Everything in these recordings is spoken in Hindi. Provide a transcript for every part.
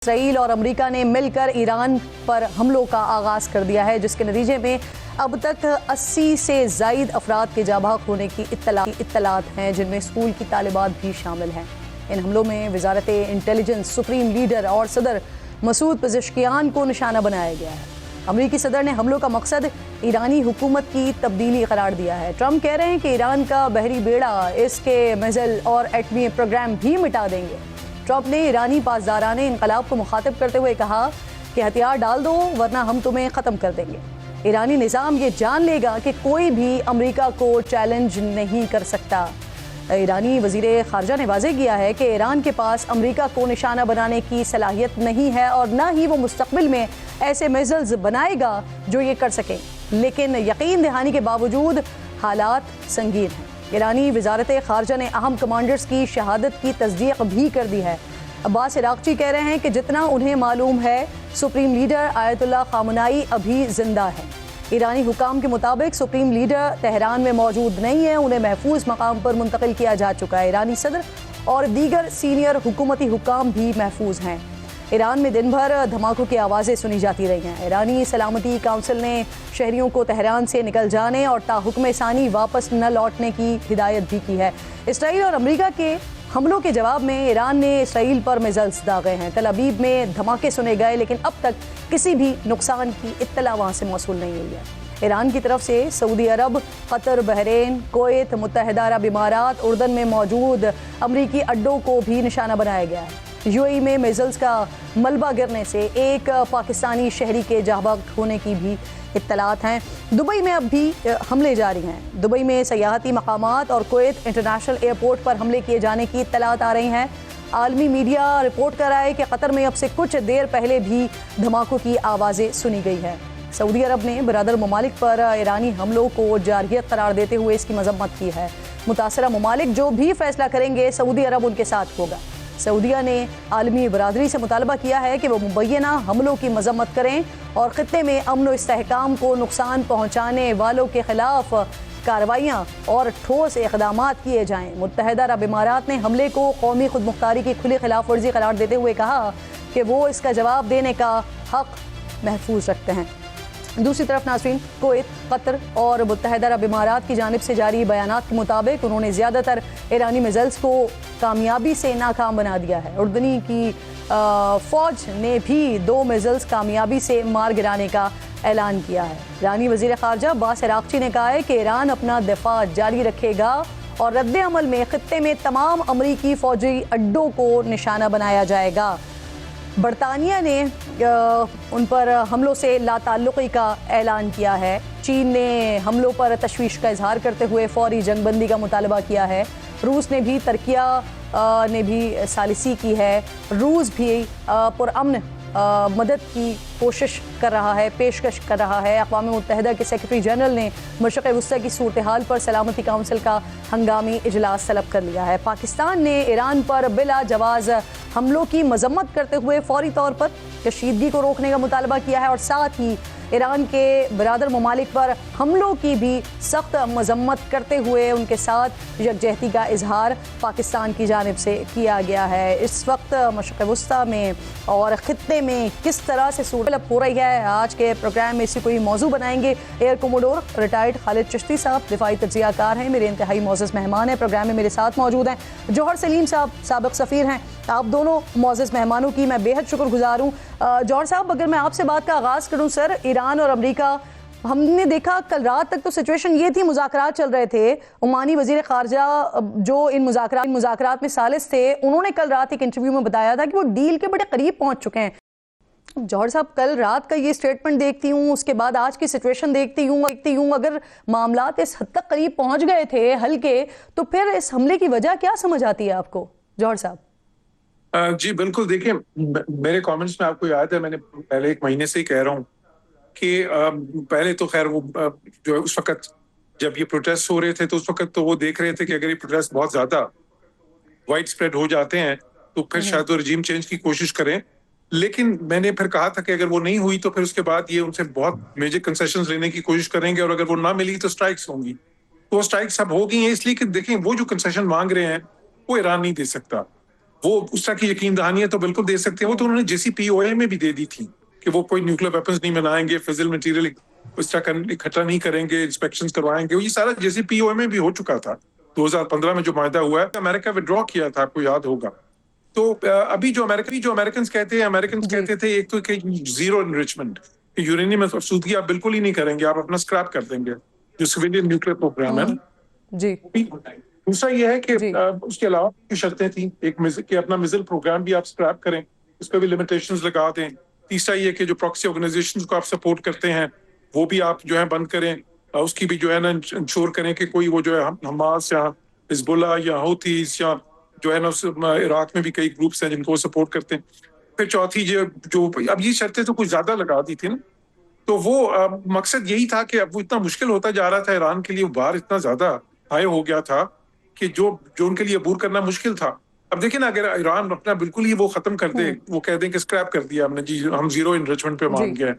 इसराइल और अमेरिका ने मिलकर ईरान पर हमलों का आगाज कर दिया है, जिसके नतीजे में अब तक 80 से ज़ायद अफराद के जाबाक होने की इत्तलात हैं, जिनमें स्कूल की तालिबात भी शामिल हैं। इन हमलों में वजारत इंटेलिजेंस, सुप्रीम लीडर और सदर मसूद पेज़ेश्कियान को निशाना बनाया गया है। अमेरिकी सदर ने हमलों का मकसद ईरानी हुकूमत की तब्दीली करार दिया है। ट्रंप कह रहे हैं कि ईरान का बहरी बेड़ा इसके मिसाइल और एटमी प्रोग्राम भी मिटा देंगे। ट्रंप ने ईरानी पासदाराने इनकलाब को मुखातिब करते हुए कहा कि हथियार डाल दो वरना हम तुम्हें ख़त्म कर देंगे। ईरानी निज़ाम ये जान लेगा कि कोई भी अमेरिका को चैलेंज नहीं कर सकता। ईरानी वज़ीर ख़ारजा ने वाज़ेह किया है कि ईरान के पास अमेरिका को निशाना बनाने की सलाहियत नहीं है और न ही वो मुस्तक़बिल में ऐसे मिसाइल्स बनाएगा जो ये कर सकें, लेकिन यकीन दहानी के बावजूद हालात संगीन हैं। ईरानी वज़ारत ख़ारजा ने अहम कमांडर्स की शहादत की तस्दीक भी कर दी है। अब्बास इराक़ची कह रहे हैं कि जितना उन्हें मालूम है सुप्रीम लीडर आयतुल्लाह ख़ामेनी अभी ज़िंदा है। ईरानी हुकाम के मुताबिक सुप्रीम लीडर तेहरान में मौजूद नहीं है, उन्हें महफूज मकाम पर मुंतकिल किया जा चुका है। ईरानी सदर और दीगर सीनियर हुकूमती हुकाम भी महफूज हैं। ईरान में दिन भर धमाकों की आवाज़ें सुनी जाती रही हैं। ईरानी सलामती काउंसिल ने शहरियों को तेहरान से निकल जाने और ताहुक्म सानी वापस न लौटने की हिदायत भी की है। इसराइल और अमेरिका के हमलों के जवाब में ईरान ने इसराइल पर मिसाइल्स दागे हैं। तल अवीव में धमाके सुने गए, लेकिन अब तक किसी भी नुकसान की इत्तला वहाँ से मौसूल नहीं हुई है। ईरान की तरफ से सऊदी अरब, कतर, बहरीन, कुवैत, मुत्तहिदा अरब इमारात, उर्दन में मौजूद अमरीकी अड्डों को भी निशाना बनाया गया है। यूएई में मिसाइल्स का मलबा गिरने से एक पाकिस्तानी शहरी के जाबाक होने की भी इत्तलात हैं। दुबई में अब भी हमले जारी हैं। दुबई में सयाहती मकामात और कुवैत इंटरनेशनल एयरपोर्ट पर हमले किए जाने की इत्तलात आ रही हैं। आलमी मीडिया रिपोर्ट कर रहा है कि कतर में अब से कुछ देर पहले भी धमाकों की आवाज़ें सुनी गई है। सऊदी अरब ने बरादर ममालिक पर ईरानी हमलों को जारहियत करार देते हुए इसकी मजम्मत की है। मुतासरा ममालिक जो भी फैसला करेंगे सऊदी अरब उनके साथ होगा। सऊदीया ने आलमी बरादरी से मुतालबा किया है कि वो मुबैना हमलों की मजम्मत करें और ख़ित्ते में अमन व इस्तेहकाम को नुकसान पहुँचाने वालों के खिलाफ कार्रवाइयाँ और ठोस इक़दामात किए जाएँ। मुत्तहिदा अरब इमारात ने हमले को कौमी खुद मुख्तारी की खुली खिलाफ वर्जी करार देते हुए कहा कि वो इसका जवाब देने का हक़ महफूज रखते हैं। दूसरी तरफ नाज़रीन, कुवैत, कतर और मुत्तहिदा अरब इमारात की जानिब से जारी बयानात के मुताबिक उन्होंने ज़्यादातर ईरानी मिसाइल्स को कामयाबी से नाकाम बना दिया है। उर्दनी की फ़ौज ने भी 2 मिसाइल्स कामयाबी से मार गिराने का ऐलान किया है। ईरानी वज़ीर ख़ारजा अब्बास इराक़ची ने कहा है कि ईरान अपना दिफा जारी रखेगा और रद्द अमल में ख़ित्ते में तमाम अमरीकी फ़ौजी अड्डों को निशाना बनाया जाएगा। बरतानिया ने उन पर हमलों से लाताल्लुक़ी का ऐलान किया है। चीन ने हमलों पर तशवीश का इजहार करते हुए फ़ौरी जंगबंदी का मुतालबा किया है। रूस ने भी तुर्किया ने भी सालिसी की है। रूस भी पुरअमन मदद की कोशिश कर रहा है, पेशकश कर रहा है। अक़वाम मुत्तहिदा के सेक्रेटरी जनरल ने मशरिक़ वस्ती की सूरत हाल पर सलामती काउंसिल का हंगामी इजलास तलब कर लिया है। पाकिस्तान ने ईरान पर बिला जवाज़ हमलों की मजम्मत करते हुए फौरी तौर पर कशीदगी को रोकने का मुतालबा किया है और साथ ही ईरान के बरादर ममालिक पर हमलों की भी सख्त मजम्मत करते हुए उनके साथ यकजहती का इजहार पाकिस्तान की जानिब से किया गया है। इस वक्त मशरिक़ वस्ती में और ख़ित्ते में किस तरह से सूरत हो रही है, आज के प्रोग्राम में इसी कोई मौजू बनाएंगे। Air commodore retired Khalid Chishti साहब दिफाई तज्ज़ियाकार हैं, मेरे इंतहाई मौज़ज़ मेहमान हैं। प्रोग्राम में मेरे साथ मौजूद हैं जौहर सलीम साहब, साबिक़ सफ़ीर हैं। आप दोनों मौज़ज़ मेहमानों की मैं बेहद शुक्रगुज़ार हूँ। जौहर साहब, अगर मैं आपसे बात का आगाज़ करूँ सर, ईरान और अमेरिका, हमने देखा कल रात तक तो सिचुएशन ये थी, मुज़ाकरात चल रहे थे। ओमानी वज़ीर ख़ारजा जो इन मुज़ाकरात में सालिस थे, उन्होंने कल रात एक इंटरव्यू में बताया था कि वो डील के बड़े करीब पहुँच चुके हैं। जौहर साहब, कल रात का ये स्टेटमेंट देखती हूँ, उसके बाद आज की सिचुएशन देखती हूँ, अगर मामलात इस हद तक करीब पहुँच गए थे हल के, तो फिर इस हमले की वजह क्या समझ आती है आपको जौहर साहब? जी बिल्कुल, देखिए मेरे कमेंट्स में आपको याद है, मैंने पहले 1 महीने से ही कह रहा हूँ कि पहले तो खैर वो जो है उस वक्त जब ये प्रोटेस्ट हो रहे थे तो उस वक्त तो वो देख रहे थे कि अगर ये प्रोटेस्ट बहुत ज्यादा वाइड स्प्रेड हो जाते हैं तो फिर शायद वो रजीम चेंज की कोशिश करें। लेकिन मैंने फिर कहा था कि अगर वो नहीं हुई तो फिर उसके बाद ये उनसे बहुत मेजर कंसेशंस लेने की कोशिश करेंगे और अगर वो ना मिली तो स्ट्राइक्स होंगी। तो वो स्ट्राइक्स अब हो गई हैं, इसलिए कि देखें वो जो कंसेशन मांग रहे हैं वो ईरान नहीं दे सकता। वो उस तरह की यकीन दहानियां तो बिल्कुल दे सकते हैं। वो तो उन्होंने JCPOA में भी दे दी थी कि वो कोई न्यूक्लियर वेपन्स नहीं बनाएंगे, फिजिल मटेरियल उस तरह इकट्ठा नहीं करेंगे, इंस्पेक्शन करवाएंगे। ये सारा JCPOA में भी हो चुका था। 2015 में जो मायदा हुआ है, अमेरिका विड्रॉ किया था, आपको याद होगा। तो अभी जो अमेरिकन कहते थे एक तो कि जीरो इनरिचमेंट, यूरेनियम अफसूदगी आप बिल्कुल ही नहीं करेंगे, आप अपना स्क्रैप कर देंगे, जो सिविलियन न्यूक्लियर प्रोग्राम है। जी। दूसरा ये है कि उसके अलावा की शर्तें थी, एक कि अपना मिसाइल प्रोग्राम भी आप स्क्रैप करें, उस पर भी लिमिटेशंस लगा दें। तीसरा ये कि जो प्रॉक्सी ऑर्गेनाइजेशंस को आप सपोर्ट करते हैं वो भी आप जो है बंद करें, उसकी भी जो है ना इंश्योर करें कि कोई वो जो है हमास या हिजबुल्लाह या हौथीस या जो है ना इराक में भी कई ग्रुप्स हैं जिनको सपोर्ट करते हैं। फिर चौथी जो अब ये शर्तें तो कुछ ज्यादा लगा दी थी ना, तो वो मकसद यही था कि अब वो इतना मुश्किल होता जा रहा था ईरान के लिए, बाहर इतना ज्यादा हाई हो गया था कि जो उनके लिए अबूर करना मुश्किल था। अब देखिए ना, अगर ईरान अपना बिल्कुल ही वो खत्म कर दे, वो कह दें कि स्क्रैप कर दिया हमने जी, हम जीरो इनरिचमेंट पे मान गए,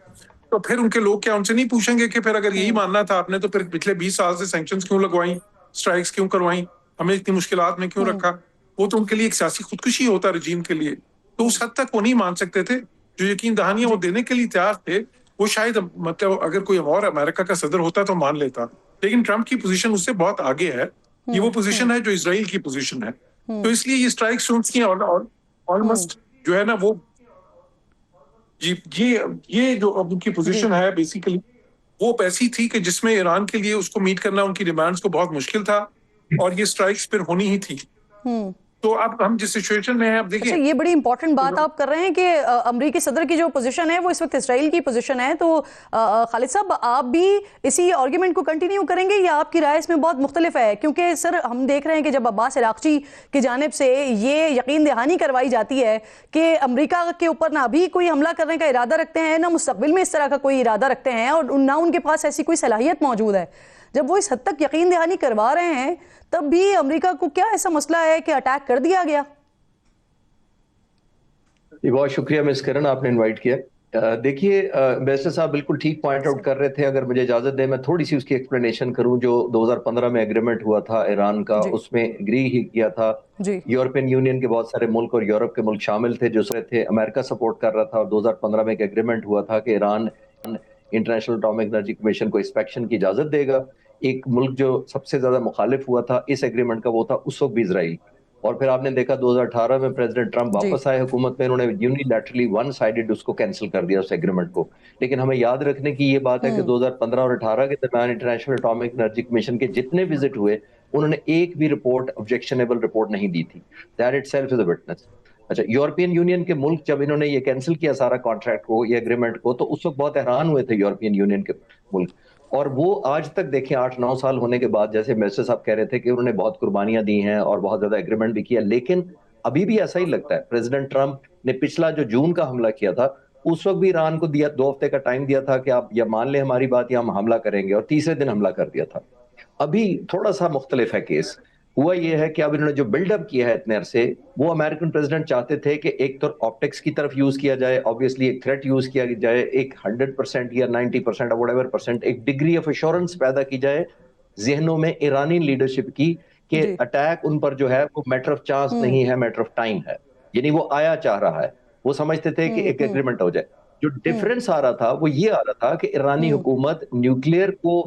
तो फिर उनके लोग क्या उनसे नहीं पूछेंगे कि फिर अगर यही मानना था आपने, तो फिर पिछले 20 साल से सैंक्शंस क्यों लगवाई, स्ट्राइक्स क्यों करवाई, हमें इतनी मुश्किलात में क्यों रखा। वो तो उनके लिए एक सियासी खुदकुशी होता रजीम के लिए। तो उस हद तक वो नहीं मान सकते थे। जो यकीन दहानियां वो देने के लिए तैयार थे, वो शायद मतलब अगर कोई और अमेरिका का सदर होता तो मान लेता, लेकिन ट्रंप की पोजीशन उससे बहुत आगे है। ये वो पोजीशन है जो इजराइल की पोजीशन है। तो इसलिए ये स्ट्राइक सूट्स की ऑलमोस्ट जो है ना वो ये जो अब उनकी पोजीशन है बेसिकली वो ऐसी थी कि जिसमें ईरान के लिए उसको मीट करना उनकी डिमांड्स को बहुत मुश्किल था, और ये स्ट्राइक्स फिर होनी ही थी। तो अब हम जिस सिचुएशन में हैं, अब देखिए। अच्छा, ये बड़ी इंपॉर्टेंट बात आप कर रहे हैं कि अमरीकी सदर की जो पोजीशन है वो इस वक्त इसराइल की पोजीशन है, तो खालिद साहब आप भी इसी आर्गुमेंट को कंटिन्यू करेंगे या आपकी राय इसमें बहुत मुख्तलिफ है? क्योंकि सर हम देख रहे हैं कि जब अब्बास अराक्ची की जानिब से ये यकीन दहानी करवाई जाती है कि अमरीका के ऊपर ना अभी कोई हमला करने का इरादा रखते हैं, ना मुस्तकबिल में इस तरह का कोई इरादा रखते हैं, और ना उनके पास ऐसी कोई सलाहियत मौजूद है, जब वो इस हद तक यकीन दहानी करवा रहे हैं, तब भी अमेरिका को क्या ऐसा मसला है कि अटैक कर दिया गया? बहुत शुक्रिया मिस करण, आपने इनवाइट किया। देखिए बैरिस्टर साहब बिल्कुल ठीक पॉइंट आउट कर रहे थे। अगर मुझे इजाजत दें मैं थोड़ी सी उसकी एक्सप्लेनेशन करूं। जो 2015 में एग्रीमेंट हुआ था ईरान का, उसमें एग्री ही किया था यूरोपियन यूनियन के बहुत सारे मुल्क और यूरोप के मुल्क शामिल थे जो थे। अमेरिका सपोर्ट कर रहा था, और 2015 में एक एग्रीमेंट हुआ था कि Iran international atomic energy commission को इंस्पेक्शन की इजाजत देगा। एक मुल्क जो सबसे ज्यादा मुखालिफ हुआ था इस एग्रीमेंट का वो था उस वक्त भी इजराइल। और फिर आपने देखा 2018 में प्रेसिडेंट ट्रंप वापस आए हुकूमत में, उन्होंने यूनिलैटरली वन साइडेड उसको कैंसिल कर दिया उस एग्रीमेंट को। लेकिन हमें याद रखने की ये बात है कि 2015 और 18 के दरमियान इंटरनेशनल एटॉमिक एनर्जी कमीशन के जितने विजिट हुए उन्होंने एक भी रिपोर्ट, ऑब्जेक्शनेबल रिपोर्ट नहीं दी थी। That itself is a witness. अच्छा, यूरोपियन यूनियन के मुल्क जब इन्होंने ये कैंसिल किया सारा कॉन्ट्रैक्ट को, ये एग्रीमेंट को, तो उस वक्त बहुत हैरान हुए थे यूरोपियन यूनियन के मुल्क। और वो आज तक देखें 8-9 साल होने के बाद, जैसे मिनिस्टर साहब कह रहे थे कि उन्होंने बहुत कुर्बानियां दी हैं और बहुत ज्यादा एग्रीमेंट भी किया, लेकिन अभी भी ऐसा ही लगता है। प्रेसिडेंट ट्रंप ने पिछला जो जून का हमला किया था उस वक्त भी ईरान को 2 हफ्ते का टाइम दिया था कि आप या मान लें हमारी बात या हम हमला करेंगे, और तीसरे दिन हमला कर दिया था। अभी थोड़ा सा मुख्तलिफ है केस। हुआ ये है कि अब इन्होंने जो बिल्डअप किया है इतने अरसे, वो अमेरिकन प्रेसिडेंट चाहते थे कि एक तो ऑप्टिक्स की तरफ यूज किया जाए, ऑब्वियसली एक थ्रेट यूज किया जाए, एक 100% या 90% व्हाटएवर परसेंट एक डिग्री ऑफ एश्योरेंस पैदा की जाए जहनों में ईरानी लीडरशिप की कि अटैक उन पर जो है वो मैटर ऑफ चांस नहीं है, मैटर ऑफ टाइम है। यानी वो आया चाह रहा है, वो समझते थे कि एक एग्रीमेंट हो जाए। जो डिफरेंस आ रहा था वो ये आ रहा था कि ईरानी हुकूमत न्यूक्लियर को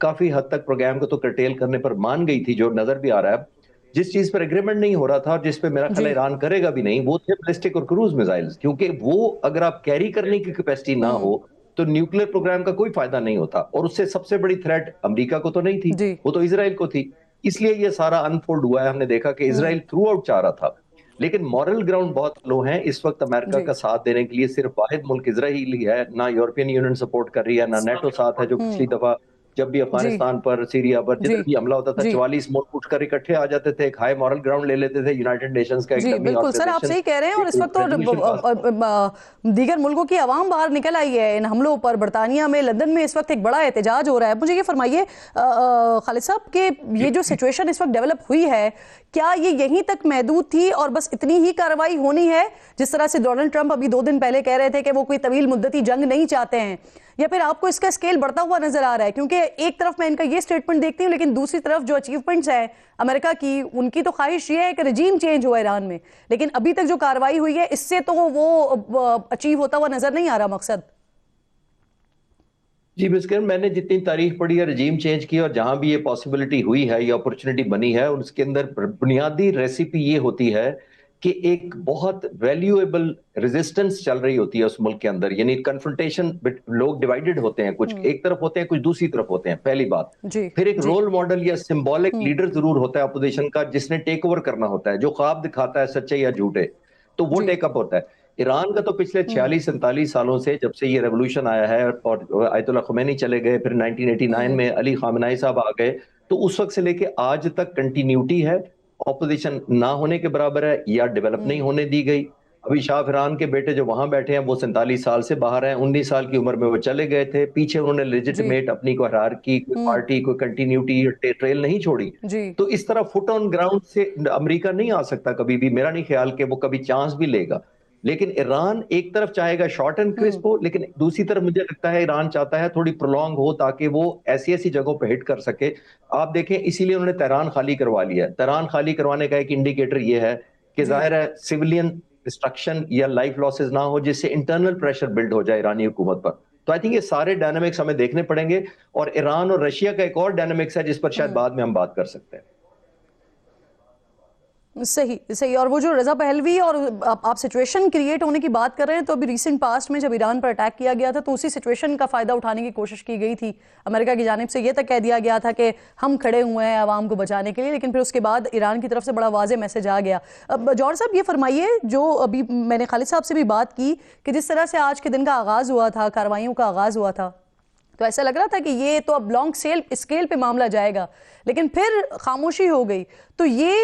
काफी हद तक प्रोग्राम को तो कर्टेल करने पर मान गई थी, जो नजर भी आ रहा है। जिस चीज पर एग्रीमेंट नहीं हो रहा था और जिस पे मेरा ख्याल ईरान करेगा भी नहीं, वो थे बैलिस्टिक और क्रूज मिसाइल्स। क्योंकि वो अगर आप कैरी करने की कैपेसिटी ना हो तो न्यूक्लियर प्रोग्राम का कोई फायदा नहीं होता। और उससे सबसे बड़ी थ्रेट अमेरिका को तो नहीं थी, वो तो इजराइल को थी। इसलिए ये सारा अनफोल्ड हुआ है। हमने देखा कि इजराइल थ्रू आउट चाह रहा था, लेकिन मॉरल ग्राउंड बहुत लो है इस वक्त। अमेरिका का साथ देने के लिए सिर्फ वाहिद मुल्क इजराइल ही है, ना यूरोपियन यूनियन सपोर्ट कर रही है, ना नेटो साथ है। जो पिछली दफा जब भी अफगानिस्तान पर, सीरिया पर जिधर भी हमला होता था 44 मुल्क उठकर इकट्ठे आ जाते थे, एक हाई मॉरल ग्राउंड ले लेते थे, यूनाइटेड नेशंस का एक बिल्कुल सर, आप सही कह रहे हैं। और इस वक्त तो दीगर मुल्कों की आवाम बाहर निकल आई है इन हमलों पर। बरतानिया में, लंदन में इस वक्त एक बड़ा एहतजाज हो रहा है। मुझे ये फरमाइए खालिद साहब कि ये जो सिचुएशन इस वक्त डेवलप हुई है, क्या ये यहीं तक महदूद थी और बस इतनी ही कार्रवाई होनी है, जिस तरह से डोनाल्ड ट्रंप अभी 2 दिन पहले कह रहे थे कि वो कोई तवील मुद्दती जंग नहीं चाहते हैं, या फिर आपको इसका स्केल बढ़ता हुआ नजर आ रहा है? क्योंकि एक तरफ मैं इनका ये स्टेटमेंट देखती हूँ, लेकिन दूसरी तरफ जो अचीवमेंट्स है अमेरिका की, उनकी तो ख्वाहिश ये है कि रजीम चेंज हो ईरान में, लेकिन अभी तक जो कार्रवाई हुई है इससे तो वो अचीव होता हुआ नजर नहीं आ रहा मकसद। जी बिस्किन, मैंने जितनी तारीख पढ़ी है रजीम चेंज की, और जहां भी ये पॉसिबिलिटी हुई है, ये अपॉर्चुनिटी बनी है, उसके अंदर बुनियादी रेसिपी ये होती है कि एक बहुत वैल्यूएबल रेजिस्टेंस चल रही होती है उस मुल्क के अंदर, यानी कन्फ्रंटेशन, लोग डिवाइडेड होते हैं, कुछ एक तरफ होते हैं, कुछ दूसरी तरफ होते हैं, पहली बात। जी, फिर एक जी। रोल मॉडल या सिंबॉलिक लीडर जरूर होता है अपोजिशन का, जिसने टेक ओवर करना होता है, जो ख्वाब दिखाता है सच्चे या झूठे, तो वो जी। टेकअप होता है। ईरान का तो पिछले 46-47 सालों से, जब से ये रेवोल्यूशन आया है और आयतुल्लाह खुमैनी चले गए, फिर 1989 में अली खामनाई साहब आ गए, तो उस वक्त से लेके आज तक कंटिन्यूटी है। ऑपोजिशन ना होने के बराबर है या डेवलप नहीं होने दी गई। अभी शाह फरहान के बेटे जो वहां बैठे हैं वो 47 साल से बाहर हैं, 19 साल की उम्र में वो चले गए थे, पीछे उन्होंने लेजिटिमेट अपनी कोई हायरार्की, कोई पार्टी, कोई कंटिन्यूटी, ट्रेल नहीं छोड़ी। जी। तो इस तरह फुट ऑन ग्राउंड से अमेरिका नहीं आ सकता कभी भी, मेरा नहीं ख्याल कि वो कभी चांस भी लेगा। लेकिन ईरान एक तरफ चाहेगा शॉर्ट एंड क्रिस्प हो, लेकिन दूसरी तरफ मुझे लगता है ईरान चाहता है थोड़ी प्रोलॉन्ग हो, ताकि वो ऐसी ऐसी जगहों पे हिट कर सके। आप देखें, इसीलिए उन्होंने तेहरान खाली करवा लिया है। तेहरान खाली करवाने का एक इंडिकेटर ये है कि जाहिर है सिविलियन डिस्ट्रक्शन या लाइफ लॉसेस ना हो, जिससे इंटरनल प्रेशर बिल्ड हो जाए ईरानी हुकूमत पर। तो आई थिंक ये सारे डायनामिक्स हमें देखने पड़ेंगे, और ईरान और रशिया का एक और डायनामिक्स है जिस पर शायद बाद में हम बात कर सकते हैं। सही सही। और वो जो रजा पहलवी, और आप सिचुएशन क्रिएट होने की बात कर रहे हैं, तो अभी रिसेंट पास्ट में जब ईरान पर अटैक किया गया था तो उसी सिचुएशन का फायदा उठाने की कोशिश की गई थी अमेरिका की जानिब से। ये तक कह दिया गया था कि हम खड़े हुए हैं आवाम को बचाने के लिए, लेकिन फिर उसके बाद ईरान की तरफ से बड़ा वाज़ेह मैसेज आ गया। अब जौहर साहब ये फरमाइए, जो अभी मैंने खालिद साहब से भी बात की कि जिस तरह से आज के दिन का आगाज़ हुआ था, कार्रवाइयों का आगाज़ हुआ था, तो ऐसा लग रहा था कि ये तो अब लॉन्ग स्केल पे मामला जाएगा, लेकिन फिर खामोशी हो गई। तो ये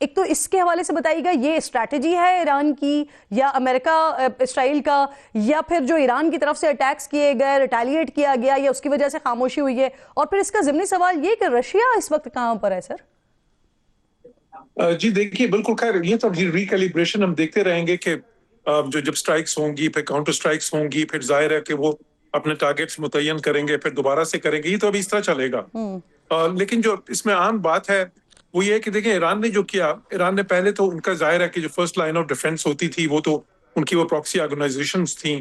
एक तो इसके हवाले से बताइएगा, ये स्ट्रैटेजी है ईरान की या अमेरिका इसराइल का, या फिर जो ईरान की तरफ से अटैक्स किए गए, रिटेलिएट किया गया, या उसकी वजह से खामोशी हुई है? और फिर इसका ज़िमनी सवाल ये कि रशिया इस वक्त कहां पर है सर? जी देखिए, बिल्कुल, खैर ये तो रिकैलिब्रेशन हम देखते रहेंगे कि जो जब स्ट्राइक्स होंगी, फिर काउंटर स्ट्राइक्स होंगी, फिर जाहिर है कि वो अपने टारगेट्स मुतय्यन करेंगे, फिर दोबारा से करेंगे। ये तो अभी इस तरह चलेगा। लेकिन जो इसमें आम बात है वो ये है कि देखिए, ईरान ने जो किया, ईरान ने पहले तो उनका जाहिर है कि जो फर्स्ट लाइन ऑफ डिफेंस होती थी वो तो उनकी वो प्रॉक्सी ऑर्गेनाइजेशंस थी,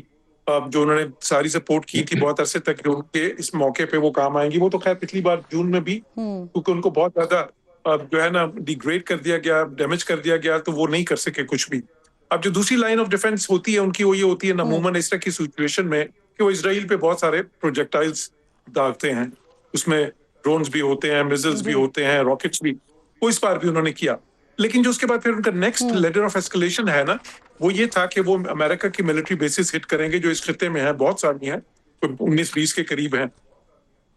जो उन्होंने सारी सपोर्ट की थी बहुत अरसे तक, कि उनके इस मौके पे वो काम आएंगी। वो तो खैर पिछली बार जून में भी, क्योंकि उनको बहुत ज्यादा जो है ना डिग्रेड कर दिया गया, डैमेज कर दिया गया, तो वो नहीं कर सके कुछ भी। अब जो दूसरी लाइन ऑफ डिफेंस होती है उनकी, वो ये होती है अमूमन इस तरह की सिचुएशन में कि वो इसराइल पे बहुत सारे प्रोजेक्टाइल्स दागते हैं, उसमें ड्रोन्स भी होते हैं, मिसाइल्स भी होते हैं, रॉकेट्स भी। वो इस बार भी उन्होंने किया। लेकिन जो उसके बाद फिर उनका नेक्स्ट लेटर ऑफ एस्केलेशन है ना, वो ये था कि वो अमेरिका की मिलिट्री बेसिस हिट करेंगे जो इस खित्ते में है, बहुत सारी हैं, 19-20 के करीब हैं।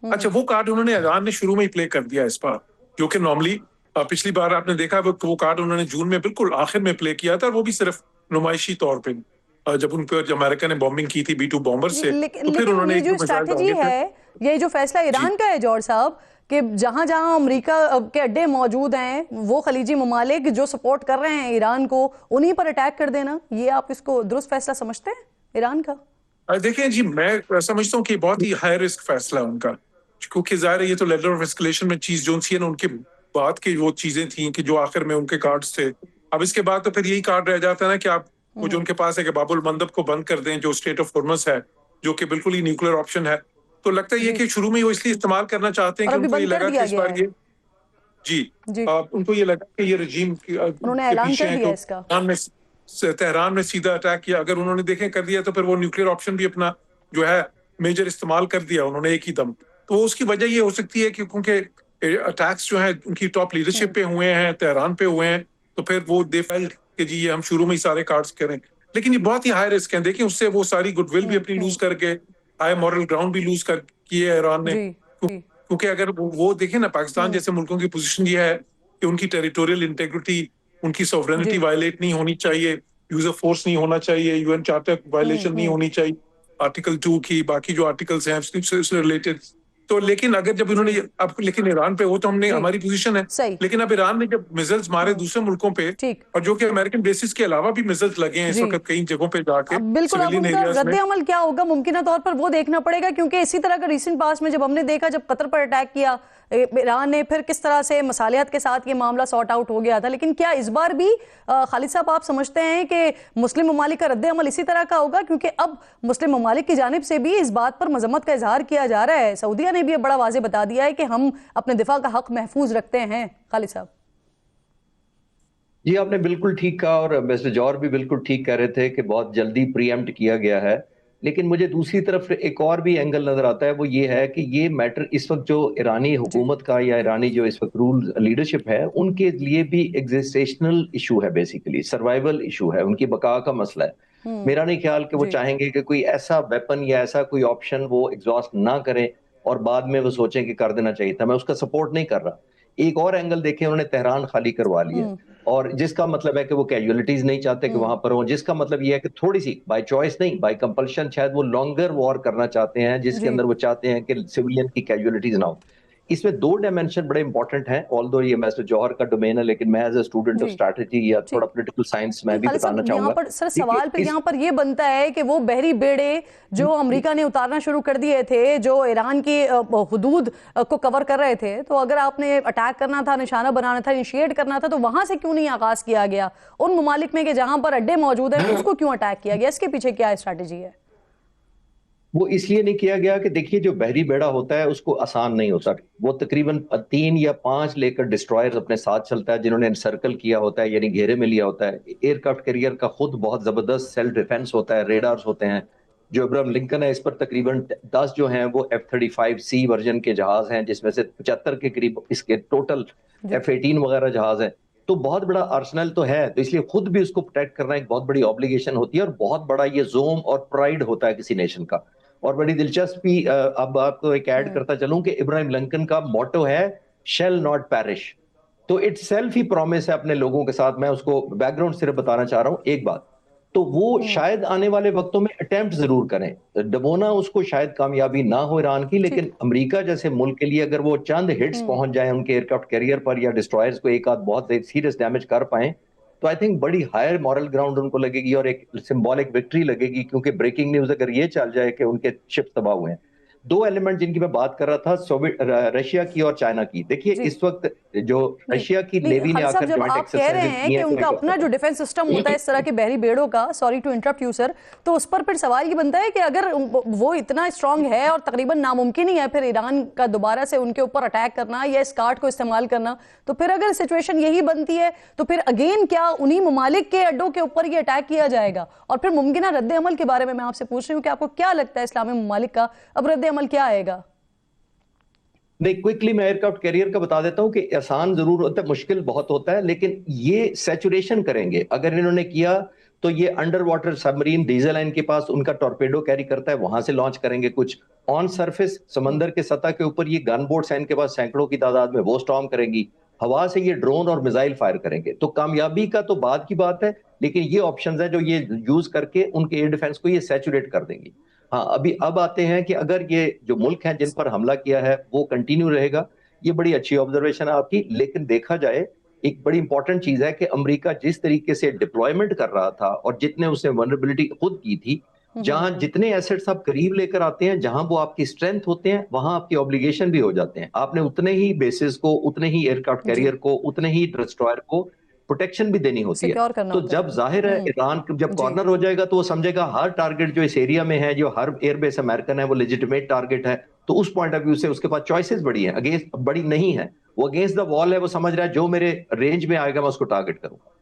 अच्छा, वो कार्ड उन्होंने ईरान ने शुरू में ही प्ले कर दिया इस बार, जो कि नॉर्मली पिछली बार आपने देखा वो कार्ड उन्होंने जून में बिल्कुल आखिर में प्ले किया था, और वो भी सिर्फ नुमाइशी तौर पे, जब उन पर अमेरिका ने बॉम्बिंग की थी B-2 बॉम्बर से, तो फिर उन्होंने ये जो स्ट्रैटेजी है, ये जो फैसला ईरान का है जौहर साहब, कि जहां जहां अमेरिका के अड्डे मौजूद हैं, वो खलीजी ममालिक जो सपोर्ट कर रहे हैं ईरान को, उन्हीं पर अटैक कर देना, ये आप इसको दुरुस्त फैसला समझते हैं ईरान का? देखिए जी, मैं समझता हूँ कि बहुत ही हाई रिस्क फैसला है उनका, क्योंकि जाहिर है ये तो लेटर ऑफ एस्केलेशन में चीज जो सी है ना, उनके बाद की वो चीजें थी कि जो आखिर में उनके कार्ड्स थे। अब इसके बाद तो फिर यही कार्ड रह जाता है ना कि आप वो जो उनके पास है कि बाबुल मंदब को बंद कर दें, जो स्टेट ऑफ हॉर्मस है, जो कि बिल्कुल ही न्यूक्लियर ऑप्शन है। तो लगता है ये कि शुरू में ही वो इसलिए इस्तेमाल करना चाहते हैं कि उनको ये लगा कि इस बार ये उनको ये लगा कि ये रजीम उन्होंने ऐलान कर दिया इसका, तेहरान में सीधा अटैक किया। अगर उन्होंने देखें कर दिया तो फिर वो न्यूक्लियर ऑप्शन भी अपना जो है मेजर इस्तेमाल कर दिया उन्होंने एक ही दम। तो उसकी वजह ये हो सकती है कि क्योंकि अटैक्स जो है उनकी टॉप लीडरशिप पे हुए हैं, तेहरान पे हुए हैं, तो फिर वो दे फेल्ट कि जी ये हम शुरू में ही सारे कार्ड्स करें। लेकिन ये बहुत ही हाई रिस्क है। देखिए, उससे वो सारी गुडविल भी अपनी लूज करके, हाई मॉरल ग्राउंड भी लूज कर किए ईरान ने, क्योंकि अगर वो देखें ना, पाकिस्तान जैसे मुल्कों की पोजीशन ये है कि उनकी टेरिटोरियल इंटेग्रिटी, उनकी सॉवरेनिटी वायलेट नहीं होनी चाहिए, यूज ऑफ फोर्स नहीं होना चाहिए, यूएन चार्टर वायलेशन नहीं होनी चाहिए, आर्टिकल 2 की, बाकी जो आर्टिकल्स हैं उससे रिलेटेड तो लेकिन अगर जब इन्होंने अब लेकिन ईरान पे, वो तो हमने जी। हमारी पोजीशन है, सही। लेकिन अब ईरान ने जब मिसाइल्स मारे दूसरे मुल्कों पे, ठीक। और जो कि अमेरिकन बेसिस के अलावा भी मिसाइल्स लगे हैं इस जी। वक्त कई जगहों पे जाके अब बिल्कुल, अब सिविलियन उनका एरियाज में। रद्द अमल क्या होगा मुमकिन तौर पर वो देखना पड़ेगा, क्योंकि इसी तरह का रीसेंट पास में जब हमने देखा, जब कतर पर अटैक किया ईरान ने, फिर किस तरह से मसालियात के साथ ये मामला सॉर्ट आउट हो गया था। लेकिन क्या इस बार भी खालिद साहब आप समझते हैं कि मुस्लिम ममालिक का रद्द अमल इसी तरह का होगा? क्योंकि अब मुस्लिम ममालिक की जानिब से भी इस बात पर मजम्मत का इजहार किया जा रहा है, सऊदीया ने भी बड़ा वाजे बता दिया है कि हम अपने दिफा का हक महफूज रखते हैं। खालिद साहब जी, आपने बिल्कुल ठीक कहा, और मिस्टर जौहर भी बिल्कुल ठीक कह रहे थे कि बहुत जल्दी प्रीएम्प्ट किया गया है। लेकिन मुझे दूसरी तरफ एक और भी एंगल नजर आता है, वो ये है कि ये मैटर इस वक्त जो ईरानी हुकूमत का या ईरानी जो इस वक्त रूल लीडरशिप है, उनके लिए भी एग्जिस्टेशनल इशू है, बेसिकली सर्वाइवल इशू है, उनकी बका का मसला है। मेरा नहीं ख्याल कि वो जी। चाहेंगे कि कोई ऐसा वेपन या ऐसा कोई ऑप्शन वो एग्जॉस्ट ना करें और बाद में वो सोचें कि कर देना चाहिए था। मैं उसका सपोर्ट नहीं कर रहा। एक और एंगल देखें, उन्होंने तेहरान खाली करवा लिया, और जिसका मतलब है कि वो कैजुअलिटीज नहीं चाहते कि वहां पर हो, जिसका मतलब ये है कि थोड़ी सी बाय चॉइस नहीं, बाय कंपल्शन शायद वो लॉन्गर वॉर करना चाहते हैं, जिसके जी। अंदर वो चाहते हैं कि सिविलियन की कैजुअलिटीज ना हो। इसमें दो डायमेंशन बड़े इंपॉर्टेंट हैं, ऑल्दो ये मिस्टर जौहर का डोमेन है, लेकिन मैं एज ए स्टूडेंट ऑफ जी। स्ट्रैटेजी या थोड़ा ठीक। पॉलिटिकल साइंस मैं भी खालिद बताना साहब, यहाँ चाहूंगा। पर सर देखिए, सवाल फिर यहाँ पर ये बनता है कि वो बहरी बेड़े जो अमेरिका ने उतारना शुरू कर दिए थे, जो ईरान की हुदूद को कवर कर रहे थे, तो अगर आपने अटैक करना था, निशाना बनाना था, इनिशिएट करना था, तो वहां से क्यों नहीं आगाज किया गया? उन ममालिक में कि जहां पर अड्डे मौजूद हैं, उसको क्यों अटैक किया गया? इसके पीछे क्या स्ट्रैटेजी है? वो इसलिए नहीं किया गया कि देखिए, जो बहरी बेड़ा होता है उसको आसान नहीं होता। वो तकरीबन 3 या 5 लेकर डिस्ट्रॉयर्स अपने साथ चलता है, जिन्होंने सर्कल किया होता है, यानी घेरे में लिया होता है। एयरक्राफ्ट कैरियर का खुद बहुत जबरदस्त सेल्फ डिफेंस होता है, रेडार्स होते हैं। जो इब्राहिम लिंकन है, इस पर तकरीबन 10 जो हैं वो F-35C वर्जन के जहाज हैं, जिसमें से 75 के करीब इसके टोटल F-18 वगैरह जहाज हैं। तो बहुत बड़ा आर्सनल तो है, तो इसलिए खुद भी उसको प्रोटेक्ट करना एक बहुत बड़ी ऑब्लिगेशन होती है, और बहुत बड़ा ये जोम और प्राइड होता है किसी नेशन का। और बड़ी दिलचस्पी, अब आपको एक ऐड करता चलूं कि इब्राहिम लिंकन का मोटो है शेल नॉट पैरिश। तो इट्स सेल्फ ही प्रॉमिस है अपने लोगों के साथ। मैं उसको बैकग्राउंड सिर्फ बताना चाह रहा हूं एक बात, तो वो शायद आने वाले वक्तों में अटेम्प्ट जरूर करें, दबोना उसको शायद कामयाबी ना हो ईरान की, लेकिन अमेरिका जैसे मुल्क के लिए अगर वो चंद हिट्स पहुंच जाए उनके एयरक्राफ्ट कैरियर पर या डिस्ट्रॉयर्स को एक आध बहुत सीरियस डैमेज कर पाए, तो आई थिंक बड़ी हायर मॉरल ग्राउंड उनको लगेगी और एक सिंबॉलिक विक्ट्री लगेगी। क्योंकि ब्रेकिंग न्यूज अगर ये चल जाए कि उनके शिप तबाह हुए हैं। दो एलिमेंट जिनकी मैं बात कर रहा था, रशिया की और चाइना की। देखिए, इस वक्त जो रशिया की नेवी ने खालिद साहब, आकर जब ज्वाइंट आप कह रहे हैं कि उनका अपना जो डिफेंस सिस्टम होता है इस तरह के बहरी बेड़ों का, sorry to interrupt you sir, तो उस पर फिर सवाल ये बनता है कि अगर वो इतना स्ट्रांग है और तकरीबन नामुमकिन ही है फिर ईरान का दोबारा से उनके ऊपर अटैक करना या इस कार्ड को इस्तेमाल करना, तो फिर अगर सिचुएशन यही बनती है तो फिर अगेन क्या उन्हीं ममालिक के अड्डों के ऊपर ये अटैक किया जाएगा? और फिर मुमकिन रद्द अमल के बारे में मैं आपसे पूछ रही हूँ कि आपको क्या लगता है इस्लामी ममालिक का अब रद्द अमल क्या आएगा? नहीं, क्विकली मैं एयरक्राफ्ट कैरियर का बता देता हूं कि आसान जरूर होता है, मुश्किल बहुत होता है, लेकिन ये सैचुरेशन करेंगे। अगर इन्होंने किया तो ये under water submarine diesel line के पास उनका टॉर्पेडो कैरी करता है, वहां से लॉन्च करेंगे कुछ। ऑन सरफेस समंदर के सतह के ऊपर ये गन बोट्स हैं इनके पास सैकड़ों की तादाद में, वो स्टॉर्म करेंगी। हवा से ये ड्रोन और मिसाइल फायर करेंगे। तो कामयाबी का तो बाद की बात है, लेकिन ये ऑप्शंस है जो ये यूज करके उनके एयर डिफेंस को ये सैचुरेट कर देंगी। हाँ, अभी अब आते हैं कि अगर ये जो मुल्क हैं जिन पर हमला किया है वो कंटिन्यू रहेगा, ये बड़ी अच्छी ऑब्जर्वेशन है आपकी। लेकिन देखा जाए, एक बड़ी इंपॉर्टेंट चीज है कि अमेरिका जिस तरीके से डिप्लॉयमेंट कर रहा था और जितने उसने वनरेबिलिटी खुद की थी, जहां जितने एसेट्स आप करीब लेकर आते हैं, जहां वो आपकी स्ट्रेंथ होते हैं, वहां आपकी ऑब्लिगेशन भी हो जाते हैं। आपने उतने ही बेसिस को, उतने ही एयरक्राफ्ट कैरियर को, उतने ही डिस्ट्रॉयर को प्रोटेक्शन भी देनी होती है। तो जब जाहिर है ईरान जब कॉर्नर हो जाएगा तो वो समझेगा हर टारगेट जो इस एरिया में है, जो हर एयरबेस अमेरिकन है, वो लेजिटिमेट टारगेट है। तो उस पॉइंट ऑफ व्यू से उसके पास चॉइसेस बड़ी है, अगेंस्ट बड़ी नहीं है। वो अगेंस्ट द वॉल है, वो समझ रहा है जो मेरे रेंज में आएगा मैं उसको टारगेट करूंगा।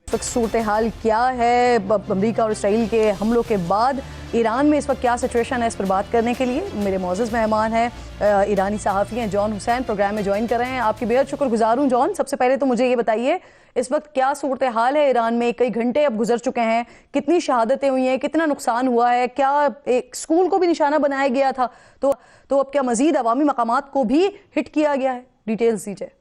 सूरत हाल क्या है अमेरिका और इसराइल के हमलों के बाद? ईरान में इस वक्त क्या सिचुएशन है, इस पर बात करने के लिए मेरे मौजूद मेहमान हैं ईरानी सहाफ़ी हैं जॉन हुसैन, प्रोग्राम में ज्वाइन कर रहे हैं। आपकी बेहद शुक्रगुजार हूँ जॉन। सबसे पहले तो मुझे ये बताइए इस वक्त क्या सूरत हाल है ईरान में? कई घंटे अब गुजर चुके हैं, कितनी शहादतें हुई हैं, कितना नुकसान हुआ है? क्या एक स्कूल को भी निशाना बनाया गया था, तो अब क्या मजीद अवामी मकामात को भी हिट किया गया है? डिटेल्स दीजिए।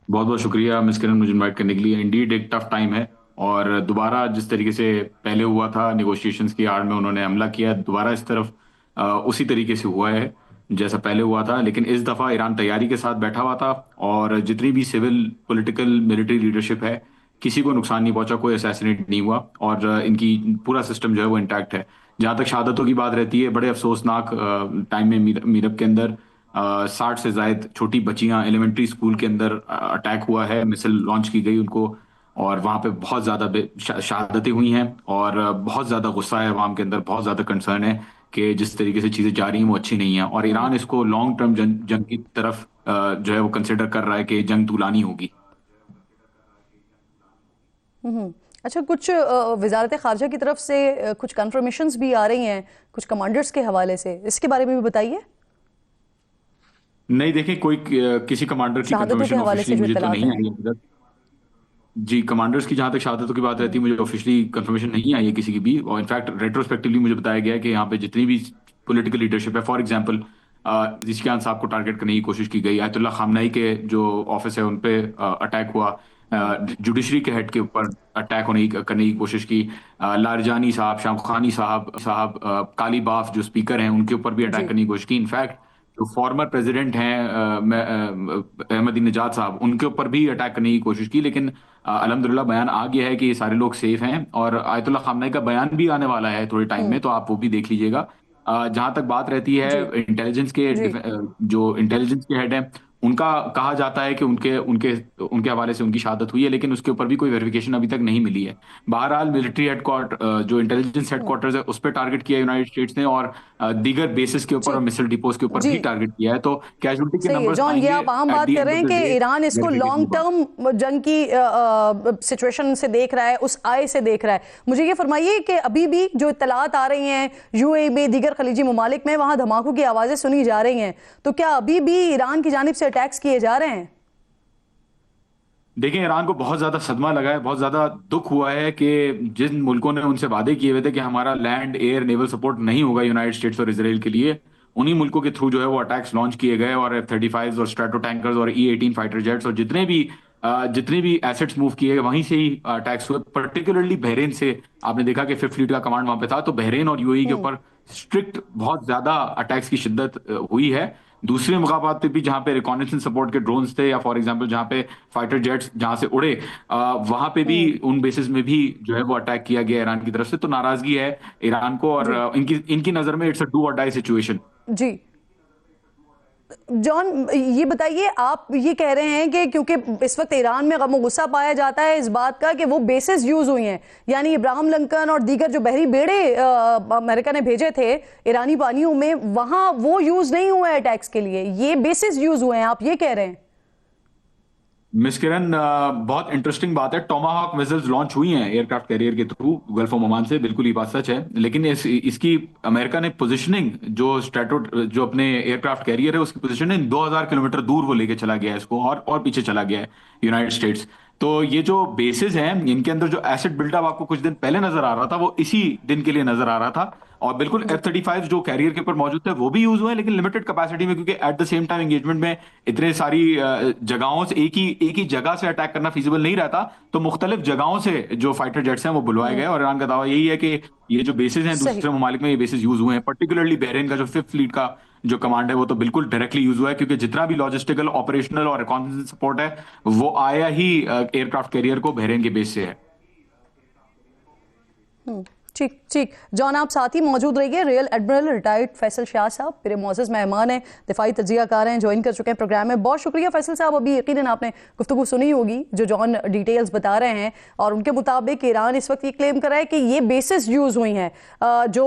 बहुत बहुत शुक्रिया मिस किरण मुझे इनवाइट करने के लिए। इंडीड एक टफ टाइम है, और दोबारा जिस तरीके से पहले हुआ था नेगोशिएशंस की आड़ में उन्होंने हमला किया, दोबारा इस तरफ उसी तरीके से हुआ है जैसा पहले हुआ था। लेकिन इस दफा ईरान तैयारी के साथ बैठा हुआ था और जितनी भी सिविल, पॉलिटिकल, मिलिट्री लीडरशिप है, किसी को नुकसान नहीं पहुंचा, कोई असैसिनेट नहीं हुआ और इनकी पूरा सिस्टम जो है वो इंटैक्ट है। जहां तक शहादतों की बात रहती है, बड़े अफसोसनाक टाइम में मीरब के अंदर 60 से ज्यादा छोटी बच्चियां एलिमेंट्री स्कूल के अंदर अटैक हुआ है, मिसाइल लॉन्च की गई उनको, और वहां पे बहुत ज्यादा शहादतें हुई हैं और बहुत ज्यादा गुस्सा है अवाम के अंदर, बहुत ज्यादा कंसर्न है कि जिस तरीके से चीजें जा रही हैं वो अच्छी नहीं है और ईरान इसको लॉन्ग टर्म जंग की तरफ जो है वो कंसिडर कर रहा है कि जंग तुलानी होगी। अच्छा, कुछ वजारत खारजा की तरफ से कुछ कंफर्मेशंस भी आ रही हैं कुछ कमांडर्स के हवाले से, इसके बारे में भी बताइए। नहीं देखिए, कोई किसी कमांडर की शहादतों के कंफर्मेशन हवाले से ऑफिशियली जो मुझे तो इत्तलात नहीं हैं। आई है अभी तक। जी, कमांडर्स की जहां तक शहादतों की बात रहती है, मुझे ऑफिशियली कंफर्मेशन नहीं आई है किसी की भी, और इनफैक्ट रेट्रोस्पेक्टिवली मुझे बताया गया है कि यहाँ पे जितनी भी पॉलिटिकल लीडरशिप है, फॉर एग्जांपल जिसकियान साहब को टारगेट करने की कोशिश की गई, आयतुल्लाह खामनेई के जो ऑफिस है उन पे अटैक हुआ, जुडिशरी के हेड के ऊपर अटैक करने की कोशिश की, लारजानी साहब, शामखानी साहब काली बाफ जो स्पीकर हैं उनके ऊपर भी जी अटैक करने की कोशिश की। इनफैक्ट जो फॉर्मर प्रेसिडेंट हैं अहमदीनेजाद साहब, उनके ऊपर भी अटैक करने की कोशिश की, लेकिन अल्हम्दुलिल्लाह बयान आ गया है कि ये सारे लोग सेफ हैं और आयतुल्लाह खामनेई का बयान भी आने वाला है थोड़े टाइम में, तो आप वो भी देख लीजिएगा। जहां तक बात रहती है जी इंटेलिजेंस के जी जो इंटेलिजेंस के हेड हैं, उनका कहा जाता है कि उनके उनके उनके हवाले से उनकी शहादत हुई है, लेकिन उसके ऊपर भी कोई वेरिफिकेशन अभी तक नहीं मिली है। बहरहाल मिलिट्री हेडक्वार्टर जो इंटेलिजेंस हेडक्वार्टर्स है उस पर टारगेट किया यूनाइटेड स्टेट्स ने, और दीगर बेसिस के ऊपर जी और मिसाइल डिपोज के ऊपर जी भी टारगेट किया है। तो कैजुअलिटी के सही है नंबर्स जॉन, ये आएंगे आप आम एट बात द कर एंड रहे ऑफ हैं द कि डे, ईरान इसको वेरिफिकेशन लॉन्ग के बाद। टर्म जंग की सिचुएशन से देख रहा है, उस आय से देख रहा है। मुझे ये फरमाइए कि अभी भी जो इत्तलात आ रही हैं यूएई में, दीगर खलीजी ममालिक में, वहां धमाकों की आवाजें सुनी जा रही हैं, तो क्या अभी भी ईरान की जानिब से अटैक्स किए जा रहे हैं? देखिए, ईरान को बहुत ज्यादा सदमा लगा है, बहुत ज्यादा दुख हुआ है कि जिन मुल्कों ने उनसे वादे किए हुए थे कि हमारा लैंड, एयर, नेवल सपोर्ट नहीं होगा यूनाइटेड स्टेट्स और इसराइल के लिए, उन्हीं मुल्कों के थ्रू जो है वो अटैक्स लॉन्च किए गए और F-35 और स्ट्रैटो टैंकर्स और E-18 फाइटर जेट्स और जितने भी एसेट्स मूव किए गए वहीं से ही अटैक्स हुए। पर्टिकुलरली बहरीन से आपने देखा कि फिफ्थ फ्लीट का कमांड वहां पे था, तो बहरीन और यूएई के ऊपर स्ट्रिक्ट बहुत ज्यादा अटैक्स की शिद्दत हुई है। दूसरे मुकाबात पे भी जहां पे रिकॉनेसेंस सपोर्ट के ड्रोन्स थे, या फॉर एग्जांपल जहां पे फाइटर जेट्स जहां से उड़े, वहां पे भी उन बेसिस में भी जो है वो अटैक किया गया ईरान की तरफ से। तो नाराजगी है ईरान को, और जी इनकी इनकी नजर में इट्स अ डू और डाई सिचुएशन। जी जॉन, ये बताइए, आप ये कह रहे हैं कि क्योंकि इस वक्त ईरान में गम गुस्सा पाया जाता है इस बात का कि वो बेसिस यूज हुई हैं, यानी इब्राहिम लिंकन और दीगर जो बहरी बेड़े अमेरिका ने भेजे थे ईरानी पानियों में, वहां वो यूज नहीं हुए अटैक्स के लिए, ये बेसिस यूज हुए हैं, आप ये कह रहे हैं? मिस किरण, बहुत इंटरेस्टिंग बात है। टोमाहॉक मिसाइल्स लॉन्च हुई हैं एयरक्राफ्ट कैरियर के थ्रू गल्फ ऑफ ओमान से, बिल्कुल ये बात सच है, लेकिन इसकी अमेरिका ने पोजीशनिंग जो अपने एयरक्राफ्ट कैरियर है उसकी पोजीशनिंग 2000 किलोमीटर दूर वो लेके चला गया है इसको, और पीछे चला गया है यूनाइटेड स्टेट्स। तो ये जो बेसिस हैं इनके अंदर जो एसिड बिल्डअप आपको कुछ दिन पहले नजर आ रहा था, वो इसी दिन के लिए नजर आ रहा था। और बिल्कुल F-35 जो कैरियर के ऊपर मौजूद थे वो भी यूज हुए हैं, लेकिन लिमिटेड कैपेसिटी में, क्योंकि at the same time engagement में इतने सारी जगहों से एक ही जगह से अटैक करना फिजिबल नहीं रहता, तो मुख्तलिफ जगहों से जो फाइटर जेट्स हैं वो बुलवाए गए, और ईरान का दावा यही है कि ये जो बेसिस हैं सही। दूसरे ममालिक में ये बेसिस यूज हुए हैं। पर्टिकुलरली बहरीन का जो फिफ्थ फ्लीट का जो कमांड है वो तो बिल्कुल डायरेक्टली यूज हुआ है, क्योंकि जितना भी लॉजिस्टिकल, ऑपरेशनल और रिकॉन्नाइजेंस सपोर्ट है वो आया ही एयरक्राफ्ट कैरियर को बहरीन के बेस से है। ठीक ठीक जॉन, आप साथ ही मौजूद रहिए। Real admiral retired Faisal Shah साहब मेरे मोअज़्ज़ज़ मेहमान हैं, दिफाई तजियाकार हैं, ज्वाइन कर चुके हैं प्रोग्राम में। बहुत शुक्रिया फैसल साहब। अभी यकीनन आपने गुफ्तगू सुनी होगी जो जॉन डिटेल्स बता रहे हैं, और उनके मुताबिक ईरान इस वक्त ये क्लेम कर रहा है कि ये बेसिस यूज हुई हैं, जो